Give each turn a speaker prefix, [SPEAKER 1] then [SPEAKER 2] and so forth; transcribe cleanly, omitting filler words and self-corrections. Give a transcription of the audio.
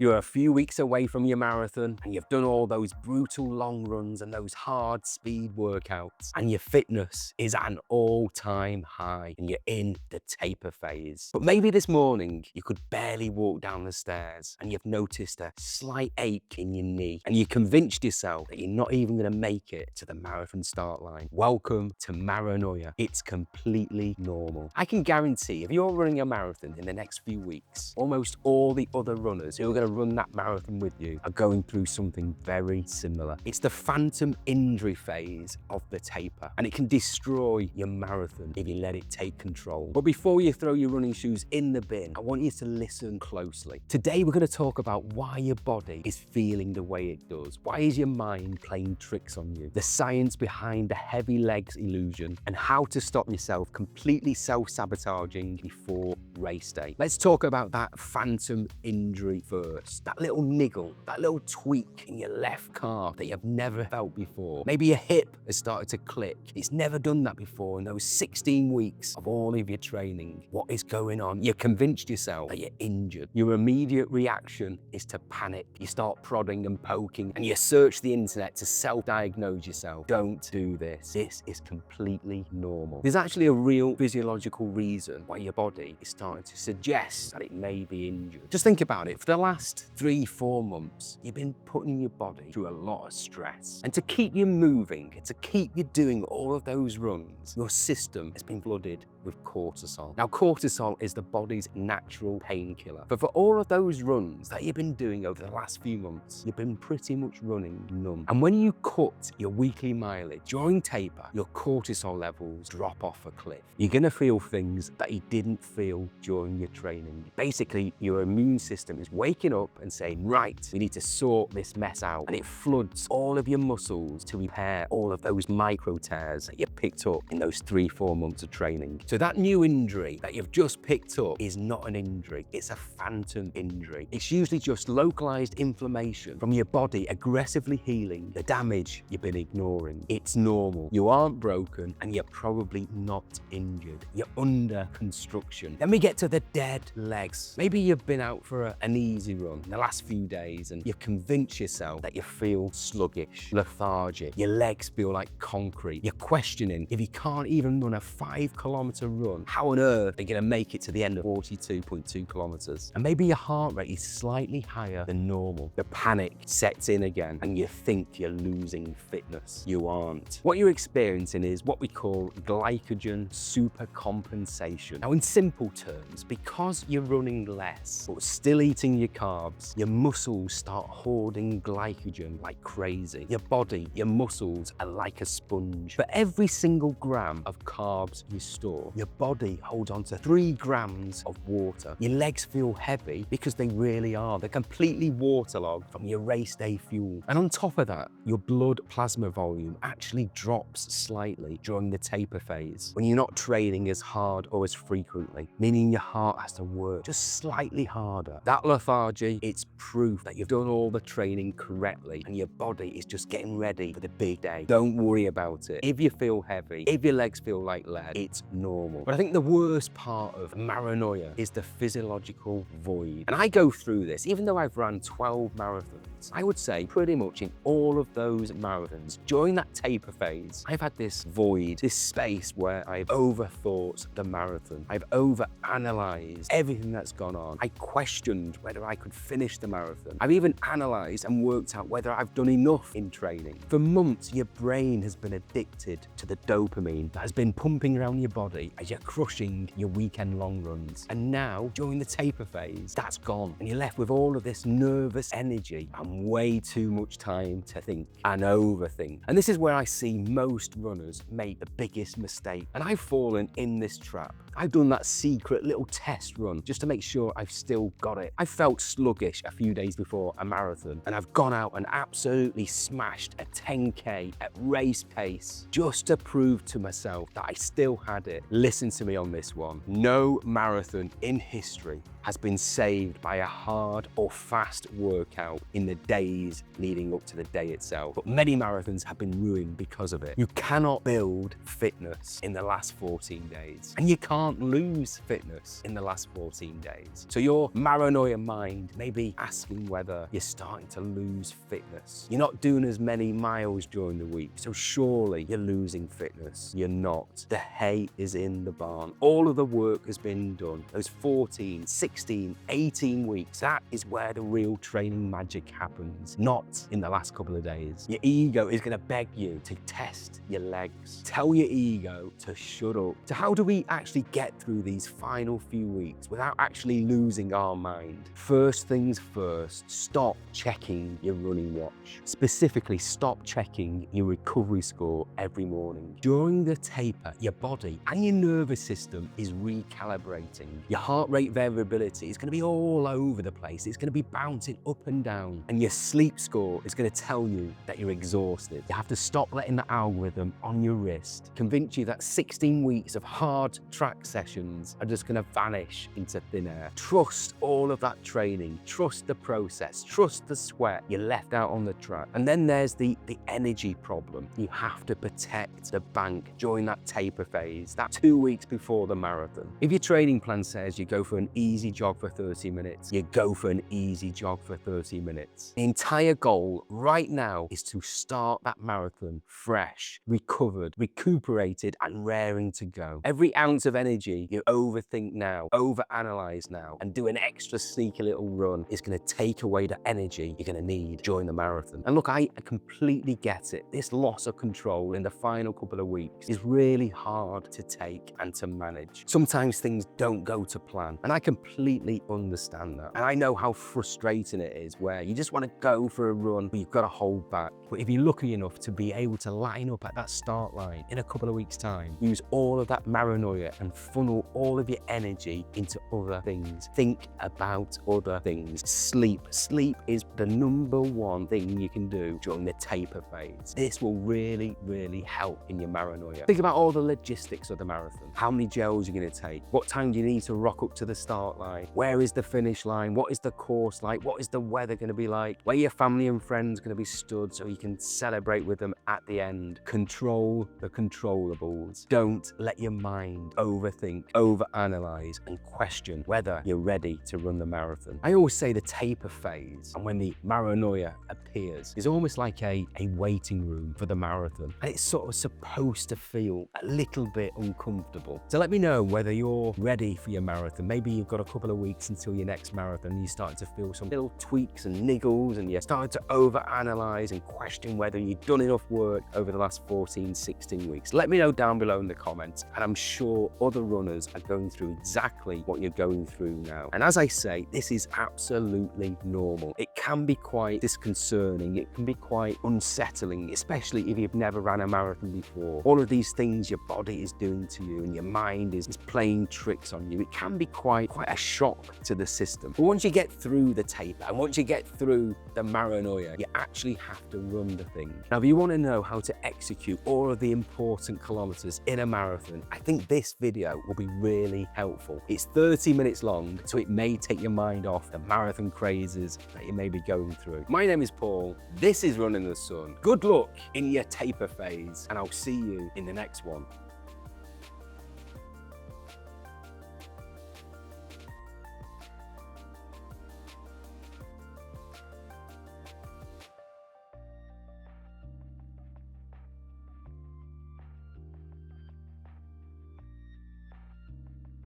[SPEAKER 1] You're a few weeks away from your marathon and you've done all those brutal long runs and those hard speed workouts, and your fitness is at an all-time high and you're in the taper phase. But maybe this morning you could barely walk down the stairs and you've noticed a slight ache in your knee and you convinced yourself that you're not even going to make it to the marathon start line. Welcome to Maranoia. It's completely normal. I can guarantee if you're running a marathon in the next few weeks, almost all the other runners who are going to run that marathon with you are going through something very similar. It's the phantom injury phase of the taper, and it can destroy your marathon if you let it take control. But before you throw your running shoes in the bin, I want you to listen closely. Today we're going to talk about why your body is feeling the way it does. Why is your mind playing tricks on you? The science behind the heavy legs illusion, and how to stop yourself completely self-sabotaging before race day. Let's talk about that phantom injury first. That little niggle, that little tweak in your left calf that you've never felt before. Maybe your hip has started to click. It's never done that before in those 16 weeks of all of your training. What is going on? You've convinced yourself that you're injured. Your immediate reaction is to panic. You start prodding and poking and you search the internet to self-diagnose yourself. Don't do this. This is completely normal. There's actually a real physiological reason why your body is starting to suggest that it may be injured. Just think about it. For the last 3-4 months, you've been putting your body through a lot of stress. And to keep you moving, and to keep you doing all of those runs, your system has been flooded with cortisol. Now, cortisol is the body's natural painkiller. But for all of those runs that you've been doing over the last few months, you've been pretty much running numb. And when you cut your weekly mileage during taper, your cortisol levels drop off a cliff. You're gonna feel things that you didn't feel during your training. Basically, your immune system is waking up and saying, right, we need to sort this mess out. And it floods all of your muscles to repair all of those micro tears that you picked up in those 3-4 months of training. So that new injury that you've just picked up is not an injury, it's a phantom injury. It's usually just localized inflammation from your body aggressively healing the damage you've been ignoring. It's normal. You aren't broken and you're probably not injured. You're under construction. Then we get to the dead legs. Maybe you've been out for an easy run in the last few days and you've convinced yourself that you feel sluggish, lethargic. Your legs feel like concrete. You're questioning if you can't even run a 5-kilometer run, how on earth are you going to make it to the end of 42.2 kilometers? And maybe your heart rate is slightly higher than normal. The panic sets in again and you think you're losing fitness. You aren't. What you're experiencing is what we call glycogen supercompensation. Now, in simple terms, because you're running less but still eating your carbs, your muscles start hoarding glycogen like crazy. Your body, your muscles are like a sponge. For every single gram of carbs you store, your body holds on to 3 grams of water. Your legs feel heavy because they really are. They're completely waterlogged from your race day fuel. And on top of that, your blood plasma volume actually drops slightly during the taper phase when you're not training as hard or as frequently, meaning your heart has to work just slightly harder. That lethargy, it's proof that you've done all the training correctly and your body is just getting ready for the big day. Don't worry about it. If you feel heavy, if your legs feel like lead, it's normal. But I think the worst part of Maranoia is the physiological void. And I go through this, even though I've run 12 marathons, I would say pretty much in all of those marathons, during that taper phase, I've had this void, this space where I've overthought the marathon. I've overanalyzed everything that's gone on. I questioned whether I could finish the marathon. I've even analyzed and worked out whether I've done enough in training. For months, your brain has been addicted to the dopamine that has been pumping around your body as you're crushing your weekend long runs. And now, during the taper phase, that's gone. And you're left with all of this nervous energy and way too much time to think and overthink. And this is where I see most runners make the biggest mistake. And I've fallen in this trap. I've done that secret little test run just to make sure I've still got it. I felt sluggish a few days before a marathon and I've gone out and absolutely smashed a 10K at race pace just to prove to myself that I still had it. listen to me on this one. No marathon in history has been saved by a hard or fast workout in the days leading up to the day itself. But many marathons have been ruined because of it. You cannot build fitness in the last 14 days. And you can't lose fitness in the last 14 days. So your Maranoia mind may be asking whether you're starting to lose fitness. You're not doing as many miles during the week, so surely you're losing fitness. You're not. The hay is in the barn. All of the work has been done. Those 14, 16, 18 weeks, that is where the real training magic happens, not in the last couple of days. Your ego is going to beg you to test your legs. Tell your ego to shut up. So how do we actually get through these final few weeks without actually losing our mind? First things first, stop checking your running watch. Specifically, stop checking your recovery score every morning. During the taper, your body and your nervous system is recalibrating. Your heart rate variability is going to be all over the place. It's going to be bouncing up and down. And your sleep score is going to tell you that you're exhausted. You have to stop letting the algorithm on your wrist convince you that 16 weeks of hard track sessions are just going to vanish into thin air. Trust all of that training. Trust the process. Trust the sweat you left out on the track. And then there's the energy problem. You have to protect the bank during that taper phase, that 2 weeks before the marathon. If your training plan says you go for an easy jog for 30 minutes, you go for an easy jog for 30 minutes. The entire goal right now is to start that marathon fresh, recovered, recuperated, and raring to go. Every ounce of energy you overthink now, overanalyze now, and do an extra sneaky little run is going to take away the energy you're going to need during the marathon. And look, I completely get it. This loss of control in the final couple of weeks is really hard to take and to manage. Sometimes things don't go to plan, and I completely understand that. And I know how frustrating it is where you just want to go for a run, but you've got to hold back. But if you're lucky enough to be able to line up at that start line in a couple of weeks' time, use all of that Maranoia and funnel all of your energy into other things. Think about other things. Sleep. Sleep is the #1 thing you can do during the taper phase. This will really, really help in your Maranoia. Think about all the logistics of the marathon. How many gels you're going to take? What time do you need to rock up to the start line? Where is the finish line? What is the course like? What is the weather going to be like? Where your family and friends going to be stood so you can celebrate with them at the end? Control the controllables. Don't let your mind overthink, overanalyze, and question whether you're ready to run the marathon. I always say the taper phase, and when the Maranoia appears, is almost like a waiting room for the marathon. And it's sort of supposed to feel a little bit uncomfortable. So let me know whether you're ready for your marathon. Maybe you've got a couple of weeks until your next marathon and you're starting to feel some little tweaks and niggles, and you're starting to overanalyze and question whether you've done enough work over the last 14, 16 weeks. Let me know down below in the comments, and I'm sure other runners are going through exactly what you're going through now. And as I say, this is absolutely normal. It can be quite disconcerting. It can be quite unsettling, especially if you've never ran a marathon before. All of these things your body is doing to you and your mind is playing tricks on you. It can be quite a shock to the system. But once you get through the taper and once you get through the Maranoia, you actually have to run the thing. Now, if you want to know how to execute all of the important kilometers in a marathon, I think this video will be really helpful. It's 30 minutes long, so it may take your mind off the marathon crazes that you may be going through. My name is Paul. This is Running the Sun. Good luck in your taper phase, and I'll see you in the next one.